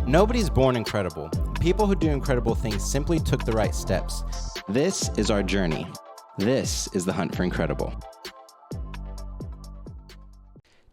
Nobody's born incredible. People who do incredible things simply took the right steps. This is our journey. This is the hunt for incredible.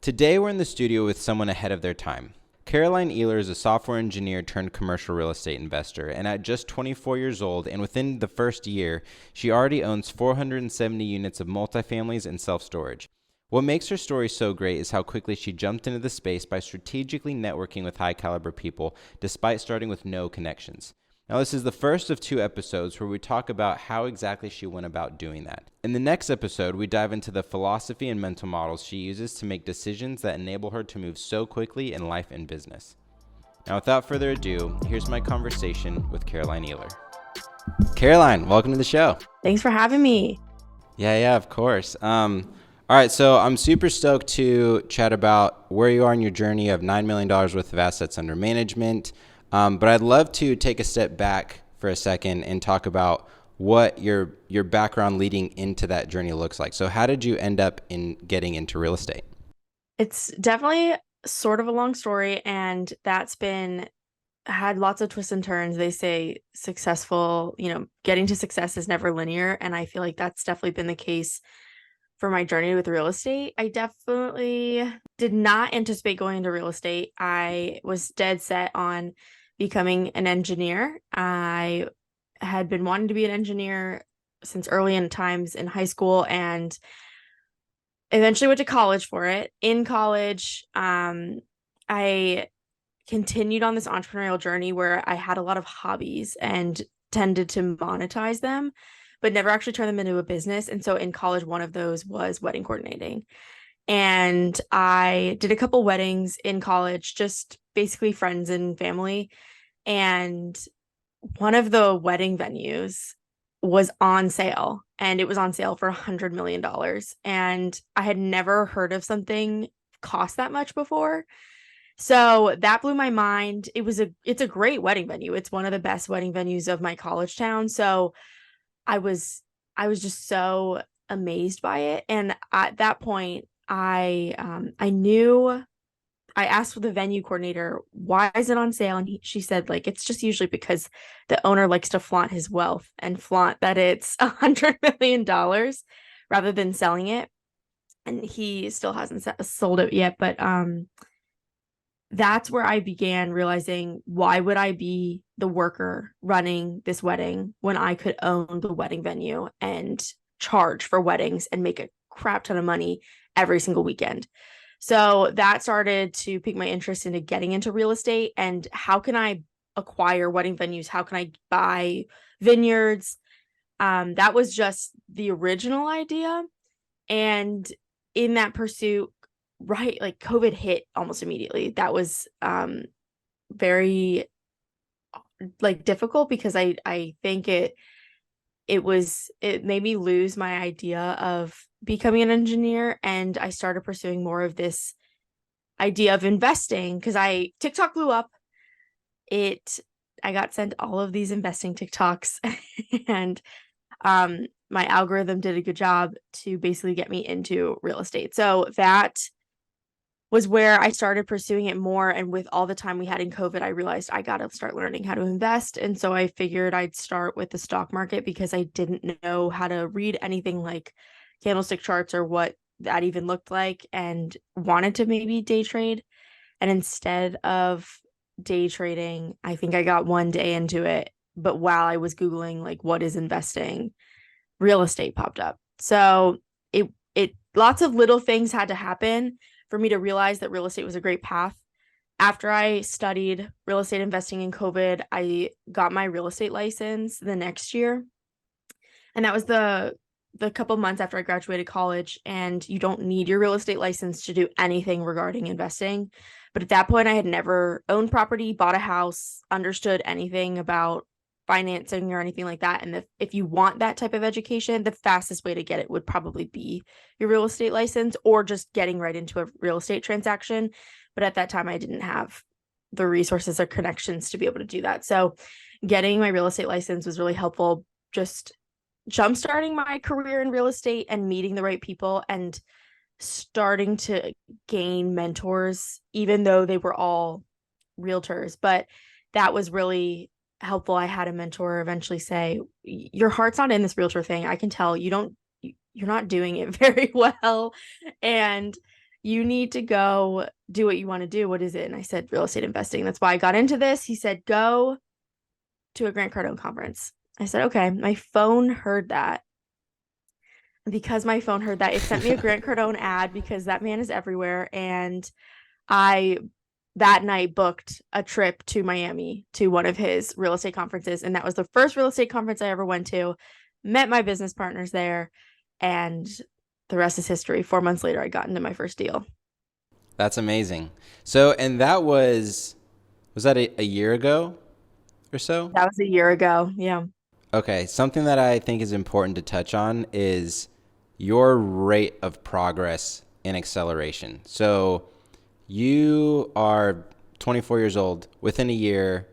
Today we're in the studio with someone ahead of their time. Caroline Ehler is a software engineer turned commercial real estate investor, and at just 24 years old and within the first year, she already owns 470 units of multifamilies and self-storage. What makes her story so great is how quickly she jumped into the space by strategically networking with high-caliber people, despite starting with no connections. Now, this is the first of 2 episodes where we talk about how exactly she went about doing that. In the next episode, we dive into the philosophy and mental models she uses to make decisions that enable her to move so quickly in life and business. Now, without further ado, here's my conversation with Caroline Ehler. Caroline, welcome to the show. Thanks for having me. Yeah, of course. All right, so I'm super stoked to chat about where you are in your journey of $9 million worth of assets under management. But I'd love to take a step back for a second and talk about what your background leading into that journey looks like. So how did you end up in getting into real estate? It's definitely sort of a long story, and that's had lots of twists and turns. They say getting to success is never linear, and I feel like that's definitely been the case for my journey with real estate. I definitely did not anticipate going into real estate. I was dead set on becoming an engineer. I had been wanting to be an engineer since early in times in high school, and eventually went to college for it. In college, I continued on this entrepreneurial journey where I had a lot of hobbies and tended to monetize them, but never actually turn them into a business. And so in college, one of those was wedding coordinating. And I did a couple weddings in college, just basically friends and family. And one of the wedding venues was on sale, and it was on sale for $100 million. And I had never heard of something cost that much before. So that blew my mind. It's a great wedding venue. It's one of the best wedding venues of my college town. So I was just so amazed by it. And at that point, I asked the venue coordinator, why is it on sale? And she said, it's just usually because the owner likes to flaunt his wealth and flaunt that it's $100 million rather than selling it. And he still hasn't sold it yet. But that's where I began realizing, why would I be the worker running this wedding when I could own the wedding venue and charge for weddings and make a crap ton of money every single weekend? So that started to pique my interest into getting into real estate, and how can I acquire wedding venues? How can I buy vineyards? That was just the original idea. And in that pursuit, right, COVID hit almost immediately. That was very difficult, because I think it made me lose my idea of becoming an engineer, and I started pursuing more of this idea of investing, because TikTok blew up. I got sent all of these investing TikToks and my algorithm did a good job to basically get me into real estate. So that was where I started pursuing it more. And with all the time we had in COVID, I realized I got to start learning how to invest. And so I figured I'd start with the stock market, because I didn't know how to read anything like candlestick charts or what that even looked like, and wanted to maybe day trade. And instead of day trading, I think I got one day into it, but while I was Googling what is investing, real estate popped up. So it lots of little things had to happen for me to realize that real estate was a great path. After I studied real estate investing in COVID, I got my real estate license the next year. And that was the couple months after I graduated college. And you don't need your real estate license to do anything regarding investing. But at that point, I had never owned property, bought a house, understood anything about financing or anything like that. And if you want that type of education, the fastest way to get it would probably be your real estate license, or just getting right into a real estate transaction. But at that time, I didn't have the resources or connections to be able to do that. So getting my real estate license was really helpful, just jumpstarting my career in real estate and meeting the right people and starting to gain mentors, even though they were all realtors, but that was really helpful. I had a mentor eventually say, your heart's not in this realtor thing. I can tell you're not doing it very well. And you need to go do what you want to do. What is it? And I said, real estate investing. That's why I got into this. He said, go to a Grant Cardone conference. I said, okay. My phone heard that. Because my phone heard that, it sent me a Grant Cardone ad because that man is everywhere. And I that night booked a trip to Miami to one of his real estate conferences. And that was the first real estate conference I ever went to. Met my business partners there. And the rest is history. 4 months later, I got into my first deal. That's amazing. So, and that was that a year ago or so? That was a year ago. Yeah. Okay, something that I think is important to touch on is your rate of progress in acceleration. So, you are 24 years old. Within a year,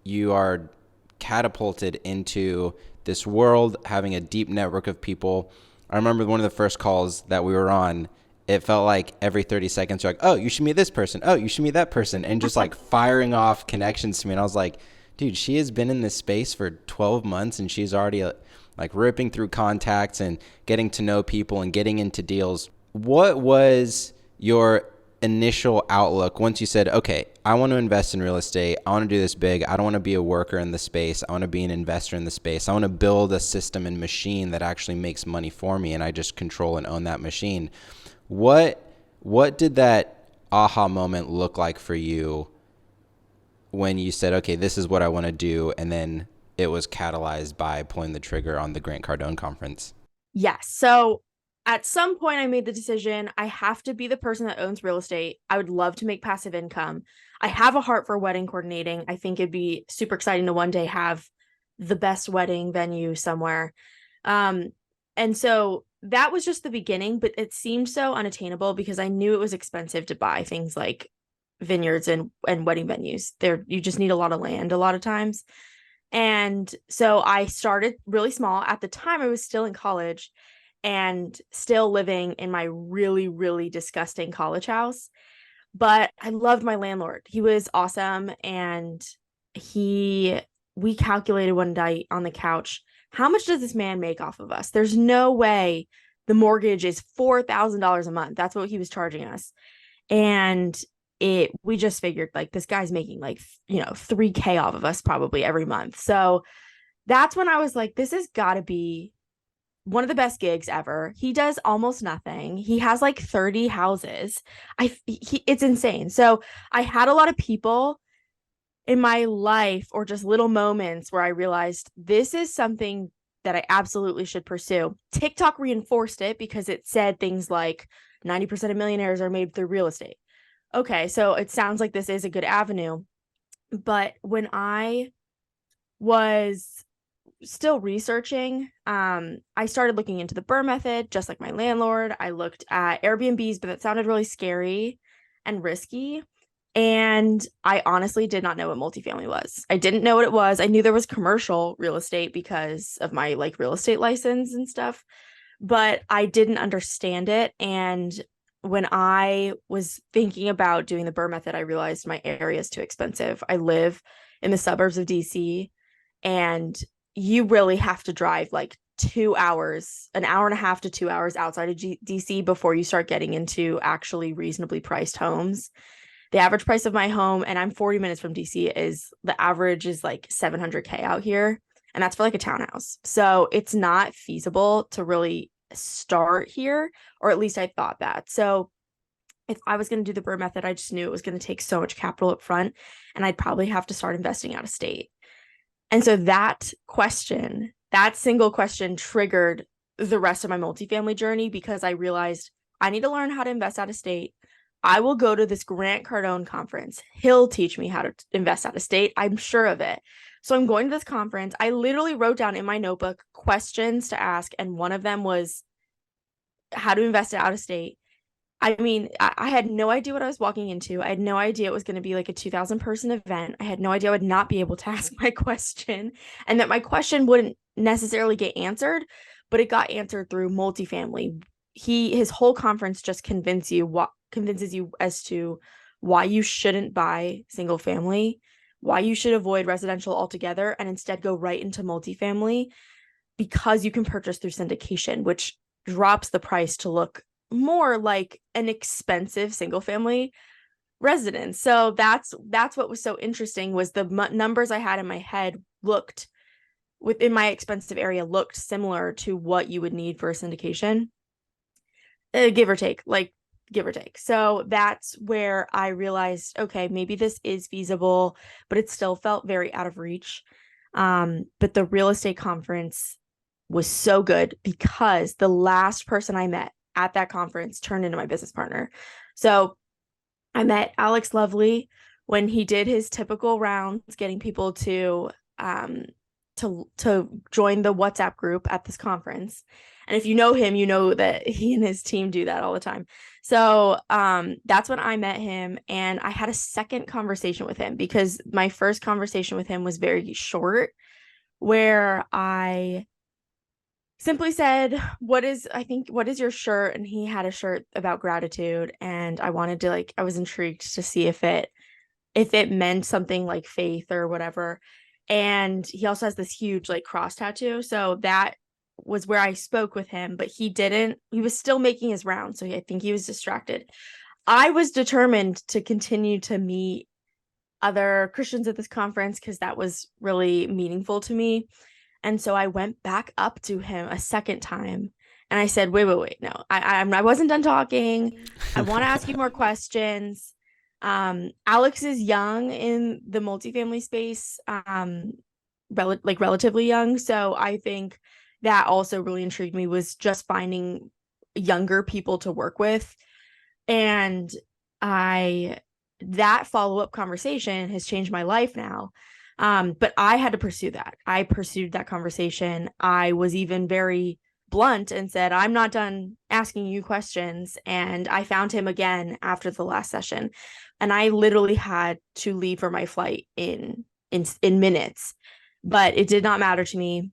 you are catapulted into this world, having a deep network of people. I remember one of the first calls that we were on, it felt like every 30 seconds, you're like, oh, you should meet this person. Oh, you should meet that person. And just like firing off connections to me. And I was like, dude, she has been in this space for 12 months and she's already like ripping through contacts and getting to know people and getting into deals. What was your initial outlook once you said, okay, I want to invest in real estate. I want to do this big. I don't want to be a worker in the space. I want to be an investor in the space. I want to build a system and machine that actually makes money for me and I just control and own that machine. What did that aha moment look like for you when you said, okay, this is what I want to do, and then it was catalyzed by pulling the trigger on the Grant Cardone conference? Yes. So at some point, I made the decision I have to be the person that owns real estate. I would love to make passive income. I have a heart for wedding coordinating. I think it'd be super exciting to one day have the best wedding venue somewhere. And so that was just the beginning, but it seemed so unattainable because I knew it was expensive to buy things like vineyards and wedding venues. There, you just need a lot of land a lot of times. And so I started really small. At the time, I was still in college and still living in my really, really disgusting college house. But I loved my landlord. He was awesome. And we calculated one night on the couch, how much does this man make off of us? There's no way the mortgage is $4,000 a month. That's what he was charging us. And we just figured like this guy's making like, $3K off of us probably every month. So that's when I was like, this has got to be one of the best gigs ever. He does almost nothing. He has like 30 houses. It's insane. So I had a lot of people in my life or just little moments where I realized this is something that I absolutely should pursue. TikTok reinforced it because it said things like 90% of millionaires are made through real estate. Okay, so it sounds like this is a good avenue. But when I was still researching, I started looking into the BRRRR method, just like my landlord. I looked at Airbnbs, but that sounded really scary and risky. And I honestly did not know what multifamily was. I didn't know what it was. I knew there was commercial real estate because of my like real estate license and stuff, but I didn't understand it. And when I was thinking about doing the BRRRR method, I realized my area is too expensive. I live in the suburbs of DC, and you really have to drive like 2 hours, an hour and a half to 2 hours outside of DC before you start getting into actually reasonably priced homes. The average price of my home, and I'm 40 minutes from DC, is the average is like 700K out here. And that's for like a townhouse. So it's not feasible to really start here, or at least I thought that. So if I was going to do the BRRRR method, I just knew it was going to take so much capital up front and I'd probably have to start investing out of state. And so that single question triggered the rest of my multifamily journey because I realized I need to learn how to invest out of state. I will go to this Grant Cardone conference. He'll teach me how to invest out of state. I'm sure of it. So I'm going to this conference. I literally wrote down in my notebook questions to ask. And one of them was how to invest out of state. I mean, I had no idea what I was walking into. I had no idea it was going to be like a 2,000 person event. I had no idea I would not be able to ask my question and that my question wouldn't necessarily get answered, but it got answered through multifamily. His whole conference just convinces you as to why you shouldn't buy single family, why you should avoid residential altogether and instead go right into multifamily, because you can purchase through syndication, which drops the price to look more like an expensive single family residence. So that's what was so interesting, was the numbers I had in my head looked within my expensive area looked similar to what you would need for a syndication, give or take, like give or take. So that's where I realized, okay, maybe this is feasible, but it still felt very out of reach. But the real estate conference was so good because the last person I met at that conference turned into my business partner. So I met Alex Lovely when he did his typical rounds, getting people to join the WhatsApp group at this conference. And if you know him, you know that he and his team do that all the time. So that's when I met him, and I had a second conversation with him because my first conversation with him was very short, where I simply said, what is your shirt? And he had a shirt about gratitude, and I wanted to, like, I was intrigued to see if it meant something like faith or whatever. And he also has this huge like cross tattoo. So that was where I spoke with him, but he was still making his round. So I think he was distracted. I was determined to continue to meet other Christians at this conference because that was really meaningful to me. And so I went back up to him a second time and I said, wait, no, I wasn't done talking. I want to ask you more questions. Alex is young in the multifamily space, relatively young. So I think that also really intrigued me, was just finding younger people to work with. And that follow-up conversation has changed my life now. But I had to pursue that. I pursued that conversation. I was even very blunt and said, I'm not done asking you questions. And I found him again after the last session. And I literally had to leave for my flight in minutes, but it did not matter to me.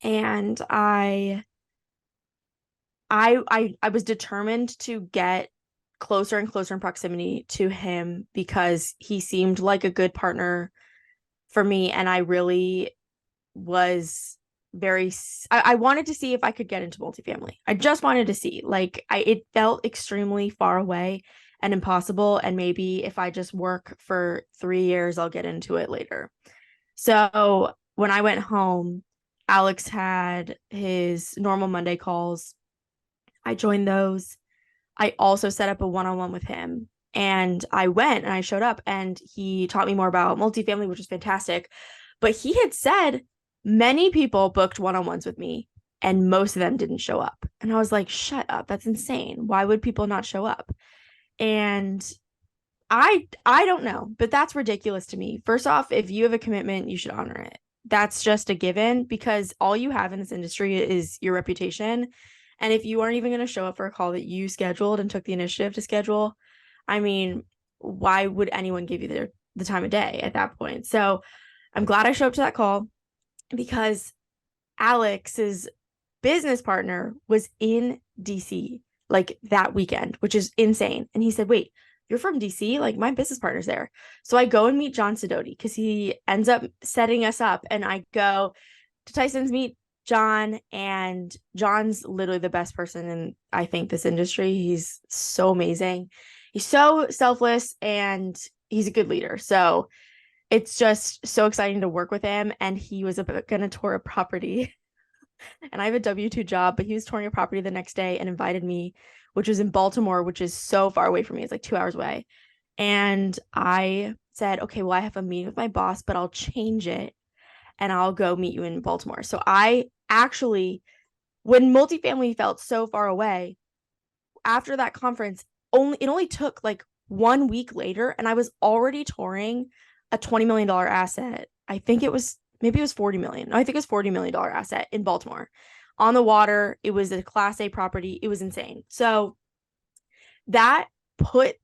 And I was determined to get closer and closer in proximity to him because he seemed like a good partner for me. And I really was I wanted to see if I could get into multifamily. I just wanted to see, like, it felt extremely far away and impossible. And maybe if I just work for 3 years, I'll get into it later. So when I went home, Alex had his normal Monday calls. I joined those. I also set up a one-on-one with him, and I went and I showed up, and he taught me more about multifamily, which was fantastic. But he had said many people booked one-on-ones with me and most of them didn't show up. And I was like, shut up. That's insane. Why would people not show up? And I don't know, but that's ridiculous to me. First off, if you have a commitment, you should honor it. That's just a given, because all you have in this industry is your reputation. And if you aren't even going to show up for a call that you scheduled and took the initiative to schedule, I mean, why would anyone give you the time of day at that point? So I'm glad I showed up to that call, because Alex's business partner was in DC like that weekend, which is insane. And he said, wait, you're from DC? Like, my business partner's there. So I go and meet John Sidoti because he ends up setting us up. And I go to Tyson's, meet John, and John's literally the best person in, I think, this industry. He's so amazing. He's so selfless and he's a good leader. So it's just so exciting to work with him. And he was going to tour a property and I have a W-2 job, but he was touring a property the next day and invited me, which was in Baltimore, which is so far away from me. It's like 2 hours away. And I said, okay, well, I have a meeting with my boss, but I'll change it and I'll go meet you in Baltimore. So I actually, when multifamily felt so far away, after that conference, it only took like 1 week later, and I was already touring a $20 million asset. I think it was, maybe it was 40 million. I think it was $40 million asset in Baltimore on the water. It was a Class A property. It was insane. So that put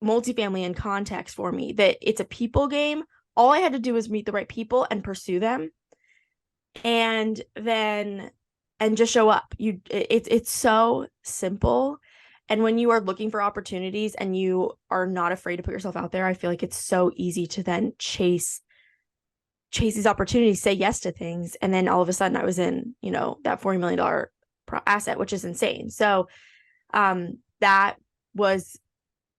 multifamily in context for me, that it's a people game. All I had to do was meet the right people and pursue them, and just show up. It's so simple. And when you are looking for opportunities and you are not afraid to put yourself out there, I feel like it's so easy to then chase these opportunities, say yes to things. And then all of a sudden I was in, that $40 million asset, which is insane. So that was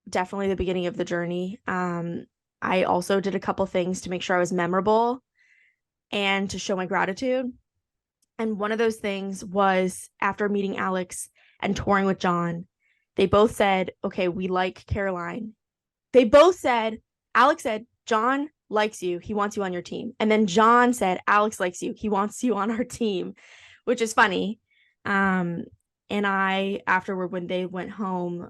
definitely the beginning of the journey. I also did a couple things to make sure I was memorable and to show my gratitude. And one of those things was after meeting Alex and touring with John, they both said, okay, we like Caroline. They both said, Alex said, John likes you. He wants you on your team. And then John said, Alex likes you. He wants you on our team, which is funny. And I, afterward, when they went home,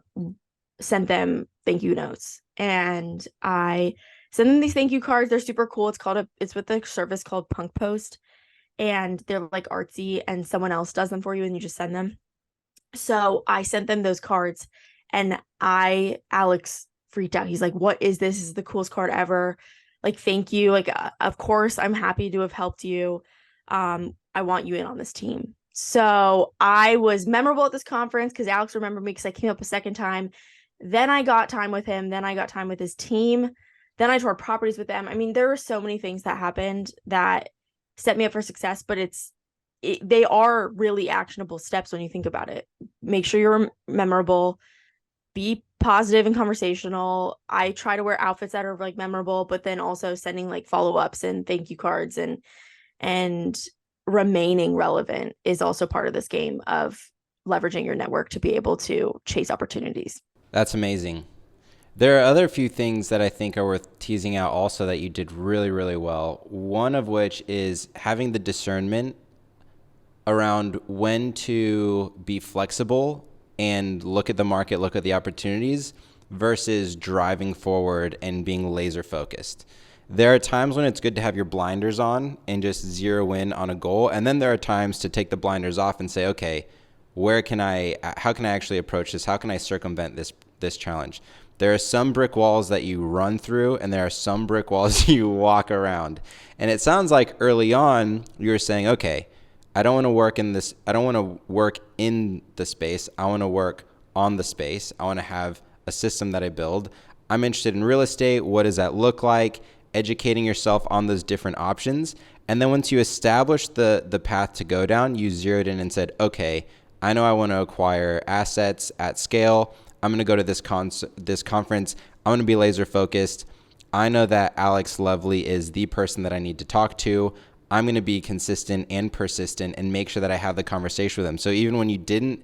sent them thank you notes. And I sent them these thank you cards. They're super cool. It's with a service called Punk Post. And they're like artsy, and someone else does them for you and you just send them. So I sent them those cards, and Alex freaked out. He's like, what is this? This is the coolest card ever. Like, thank you. Like, of course, I'm happy to have helped you. I want you in on this team. So I was memorable at this conference because Alex remembered me because I came up a second time. Then I got time with him. Then I got time with his team. Then I toured properties with them. I mean, there were so many things that happened that set me up for success, but they are really actionable steps when you think about it. Make sure you're memorable, be positive and conversational. I try to wear outfits that are like memorable, but then also sending like follow-ups and thank you cards and remaining relevant is also part of this game of leveraging your network to be able to chase opportunities. That's amazing. There are other few things that I think are worth teasing out also that you did really, really well. One of which is having the discernment around when to be flexible and look at the market, look at the opportunities versus driving forward and being laser focused. There are times when it's good to have your blinders on and just zero in on a goal. And then there are times to take the blinders off and say, okay, how can I actually approach this? How can I circumvent this challenge? There are some brick walls that you run through, and there are some brick walls you walk around. And it sounds like early on you were saying, okay, I don't want to work in this. I don't want to work in the space. I want to work on the space. I want to have a system that I build. I'm interested in real estate. What does that look like? Educating yourself on those different options. And then once you establish the path to go down, you zeroed in and said, okay, I know I want to acquire assets at scale. I'm going to go to this conference. I'm going to be laser focused. I know that Alex Lovely is the person that I need to talk to. I'm going to be consistent and persistent and make sure that I have the conversation with them. So even when you didn't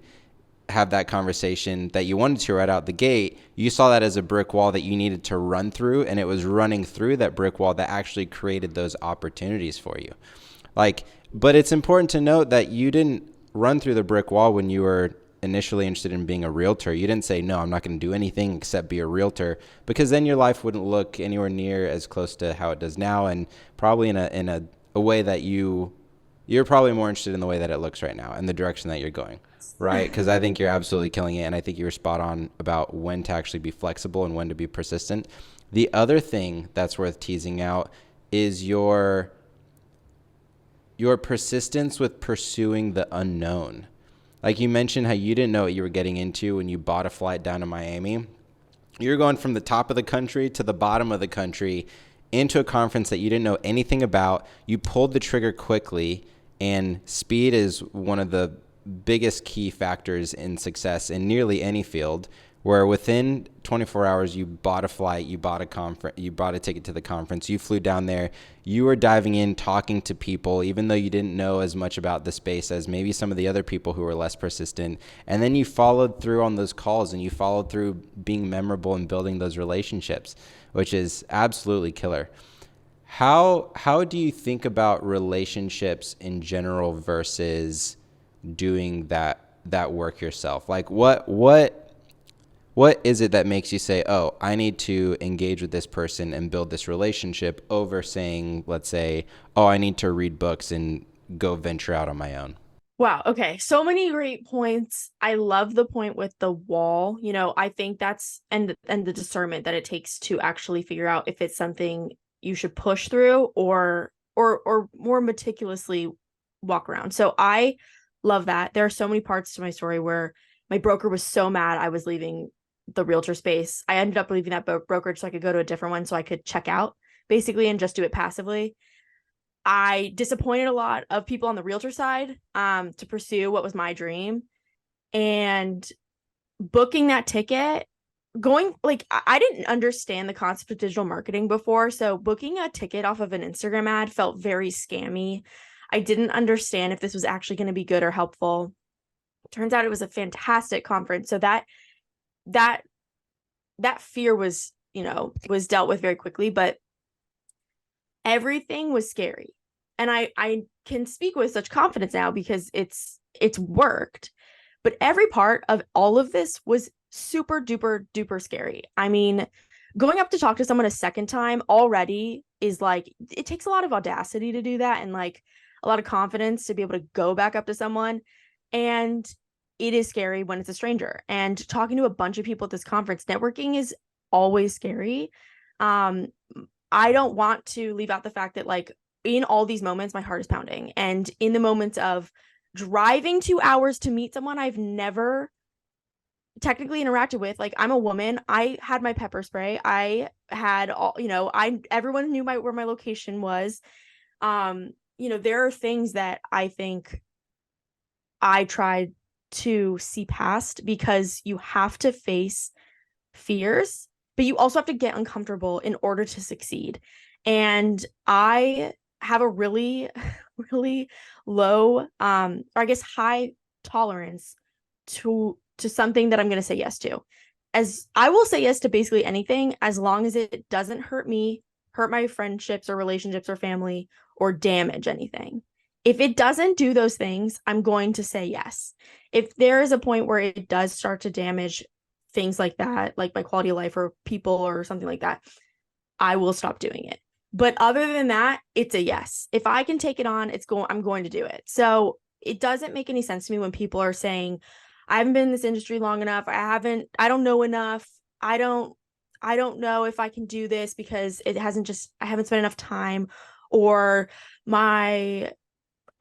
have that conversation that you wanted to right out the gate, you saw that as a brick wall that you needed to run through, and it was running through that brick wall that actually created those opportunities for you. But it's important to note that you didn't run through the brick wall when you were initially interested in being a realtor. You didn't say, no, I'm not going to do anything except be a realtor, because then your life wouldn't look anywhere near as close to how it does now, and probably in a way that you're probably more interested in the way that it looks right now and the direction that you're going, right? Because I think you're absolutely killing it, and I think you were spot on about when to actually be flexible and when to be persistent. The other thing that's worth teasing out is your persistence with pursuing the unknown. Like you mentioned how you didn't know what you were getting into when you bought a flight down to Miami. You're going from the top of the country to the bottom of the country into a conference that you didn't know anything about. You pulled the trigger quickly, and speed is one of the biggest key factors in success in nearly any field, where within 24 hours you bought a flight, you bought a ticket to the conference, you flew down there, you were diving in, talking to people, even though you didn't know as much about the space as maybe some of the other people who were less persistent. And then you followed through on those calls, and you followed through being memorable and building those relationships, which is absolutely killer. How do you think about relationships in general versus doing that work yourself? Like what is it that makes you say, oh, I need to engage with this person and build this relationship, over saying, let's say, oh, I need to read books and go venture out on my own? Wow. Okay. So many great points. I love the point with the wall. I think that's and the discernment that it takes to actually figure out if it's something you should push through or more meticulously walk around. So I love that. There are so many parts to my story where My broker was so mad I was leaving the realtor space. I ended up leaving that brokerage so I could go to a different one so I could check out basically and just do it passively. I disappointed a lot of people on the realtor side to pursue what was my dream. And booking that ticket, going like I didn't understand the concept of digital marketing before. So booking a ticket off of an Instagram ad felt very scammy. I didn't understand if this was actually going to be good or helpful. Turns out it was a fantastic conference. So that fear was, was dealt with very quickly, but everything was scary. And I can speak with such confidence now because it's worked. But every part of all of this was super duper duper scary. I mean, going up to talk to someone a second time already is like, it takes a lot of audacity to do that and like a lot of confidence to be able to go back up to someone. And it is scary when it's a stranger. And talking to a bunch of people at this conference, networking is always scary. Um, I don't want to leave out the fact that like in all these moments, my heart is pounding. And in the moments of driving 2 hours to meet someone I've never technically interacted with, like I'm a woman, I had my pepper spray, I had all, everyone knew where my location was. There are things that I think I tried to see past because you have to face fears, but you also have to get uncomfortable in order to succeed. And I have a really, really low, or I guess high tolerance to something that I'm going to say yes to. As I will say yes to basically anything as long as it doesn't hurt me, hurt my friendships or relationships or family, or damage anything. If it doesn't do those things, I'm going to say yes. If there is a point where it does start to damage things like that, like my quality of life or people or something like that, I will stop doing it. But other than that, it's a yes. If I can take it on, I'm going to do it. So it doesn't make any sense to me when people are saying, I haven't been in this industry long enough. I don't know enough. I don't know if I can do this because I haven't spent enough time, or I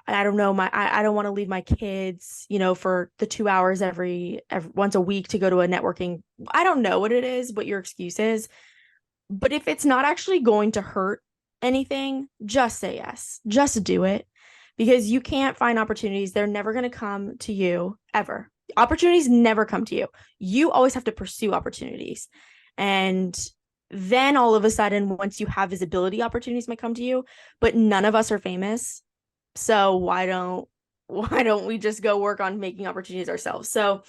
don't know, I don't want to leave my kids, for the 2 hours every once a week to go to a networking. I don't know what it is, what your excuse is. But if it's not actually going to hurt anything, just say yes. Just do it, because you can't find opportunities. They're never going to come to you ever. Opportunities never come to you. You always have to pursue opportunities. And then all of a sudden, once you have visibility, opportunities might come to you, but none of us are famous. So why don't we just go work on making opportunities ourselves? So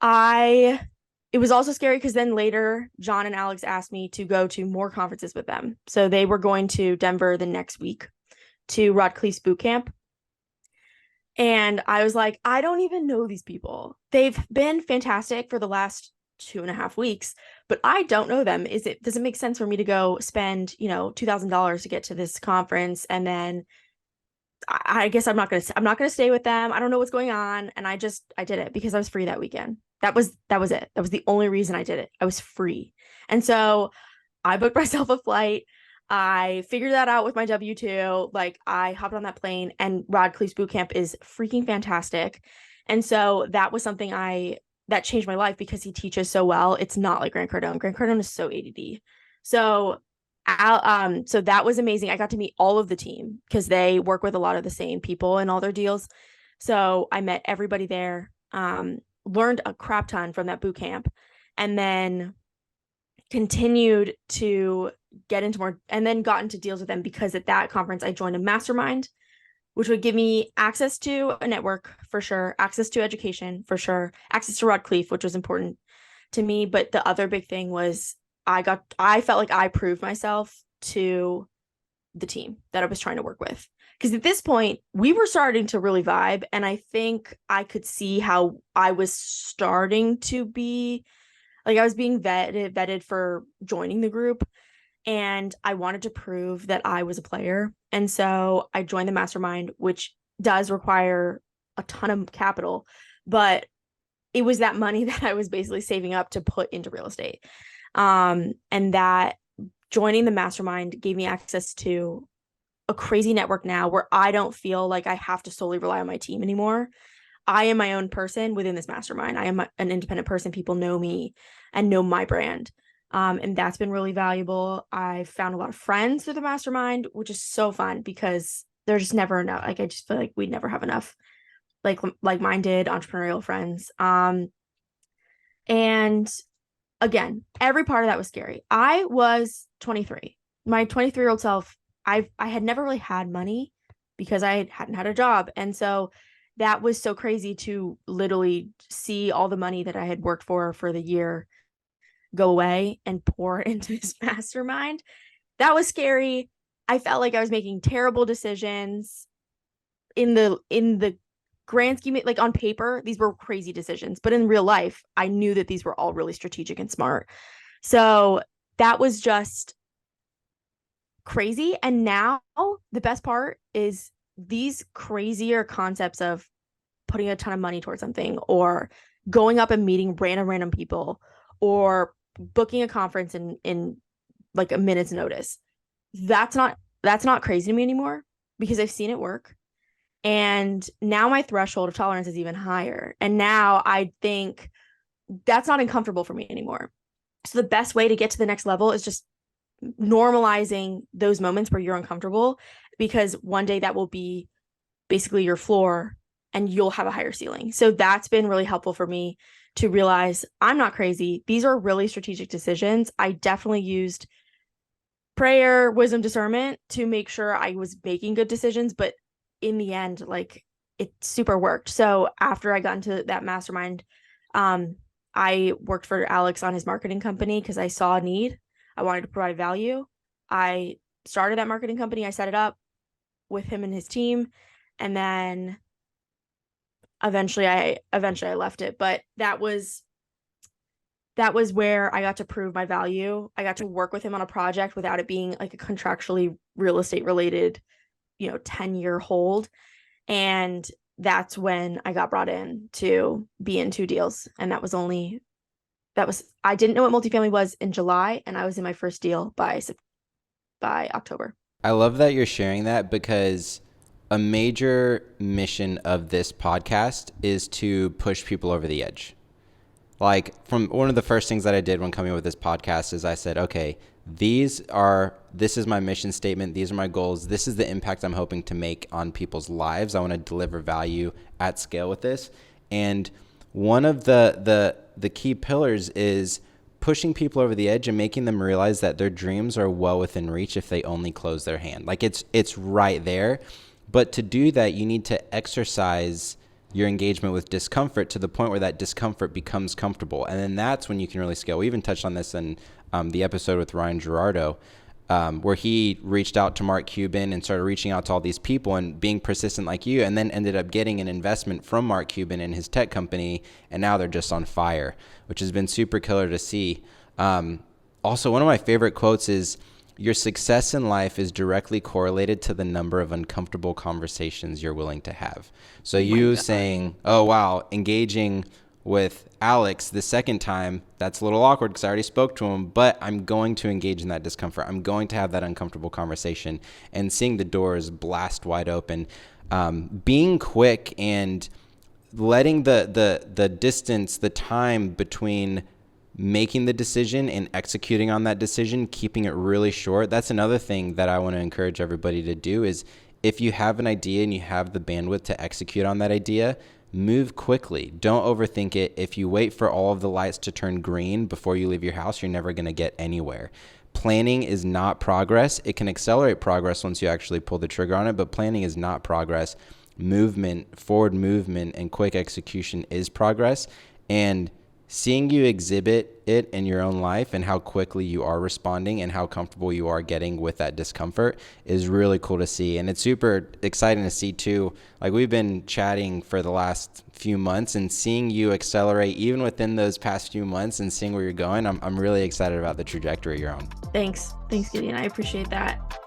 it was also scary because then later John and Alex asked me to go to more conferences with them. So they were going to Denver the next week to Rod Cleef's boot camp. And I was like, I don't even know these people. They've been fantastic for the last 2.5 weeks, but I don't know them. Does it make sense for me to go spend, $2,000 to get to this conference? And then I guess I'm not gonna stay with them. I don't know what's going on. And I did it because I was free that weekend. That was it. That was the only reason I did it. I was free. And so I booked myself a flight. I figured that out with my W-2. Like I hopped on that plane, and Rod Cleef's boot camp is freaking fantastic. And so that was something that changed my life because he teaches so well. It's not like Grant Cardone. Grant Cardone is so ADD. So so that was amazing. I got to meet all of the team because they work with a lot of the same people in all their deals. So I met everybody there, learned a crap ton from that boot camp, and then continued to get into more, and then got into deals with them because at that conference I joined a mastermind, which would give me access to a network for sure, access to education for sure, access to Rod Cleef, which was important to me. But the other big thing was I felt like I proved myself to the team that I was trying to work with. Because at this point, we were starting to really vibe. And I think I could see how I was starting to be like, I was being vetted for joining the group. And I wanted to prove that I was a player. And so I joined the mastermind, which does require a ton of capital. But it was that money that I was basically saving up to put into real estate. And that joining the mastermind gave me access to a crazy network now where I don't feel like I have to solely rely on my team anymore. I am my own person within this mastermind. I am an independent person. People know me and know my brand. And that's been really valuable. I've found a lot of friends through the mastermind, which is so fun because there's just never enough. Like, I just feel like we'd never have enough like-minded entrepreneurial friends. And again, every part of that was scary. I was 23. My 23-year-old self, I had never really had money because I hadn't had a job. And so that was so crazy to literally see all the money that I had worked for the year go away and pour into this mastermind. That was scary. I felt like I was making terrible decisions in the grand scheme, like on paper, these were crazy decisions, but in real life, I knew that these were all really strategic and smart. So that was just crazy. And now the best part is these crazier concepts of putting a ton of money towards something, or going up and meeting random people, or booking a conference in like a minute's notice. That's not crazy to me anymore because I've seen it work. And now my threshold of tolerance is even higher. And now I think that's not uncomfortable for me anymore. So the best way to get to the next level is just normalizing those moments where you're uncomfortable, because one day that will be basically your floor and you'll have a higher ceiling. So that's been really helpful for me to realize I'm not crazy. These are really strategic decisions. I definitely used prayer, wisdom, discernment to make sure I was making good decisions, but in the end, like, it super worked. So after I got into that mastermind, I worked for Alex on his marketing company because I saw a need. I wanted to provide value. I started that marketing company. I set it up with him and his team, and then eventually I left it. But that was where I got to prove my value. I got to work with him on a project without it being like a contractually real estate related 10-year hold. And that's when I got brought in to be in 2 deals. And I didn't know what multifamily was in July, and I was in my first deal by October. I love that you're sharing that, because a major mission of this podcast is to push people over the edge. Like, from one of the first things that I did when coming up with this podcast is I said, okay, this is my mission statement. These are my goals. This is the impact I'm hoping to make on people's lives. I want to deliver value at scale with this. And one of the key pillars is pushing people over the edge and making them realize that their dreams are well within reach if they only close their hand. Like, it's right there. But to do that, you need to exercise your engagement with discomfort to the point where that discomfort becomes comfortable. And then that's when you can really scale. We even touched on this in the episode with Ryan Gerardo, where he reached out to Mark Cuban and started reaching out to all these people and being persistent like you, and then ended up getting an investment from Mark Cuban in his tech company. And now they're just on fire, which has been super killer to see. Also, one of my favorite quotes is, your success in life is directly correlated to the number of uncomfortable conversations you're willing to have. So you saying, oh, wow, engaging with Alex the second time, that's a little awkward because I already spoke to him, but I'm going to engage in that discomfort. I'm going to have that uncomfortable conversation, and seeing the doors blast wide open, being quick and letting the distance, the time between making the decision and executing on that decision, keeping it really short. That's another thing that I want to encourage everybody to do is, if you have an idea and you have the bandwidth to execute on that idea, move quickly. Don't overthink it. If you wait for all of the lights to turn green before you leave your house, you're never going to get anywhere. Planning is not progress. It can accelerate progress once you actually pull the trigger on it, but planning is not progress. Forward movement and quick execution is progress. And seeing you exhibit it in your own life and how quickly you are responding and how comfortable you are getting with that discomfort is really cool to see. And it's super exciting to see too. Like, we've been chatting for the last few months, and seeing you accelerate even within those past few months and seeing where you're going, I'm really excited about the trajectory you're on. Thanks, Gideon. I appreciate that.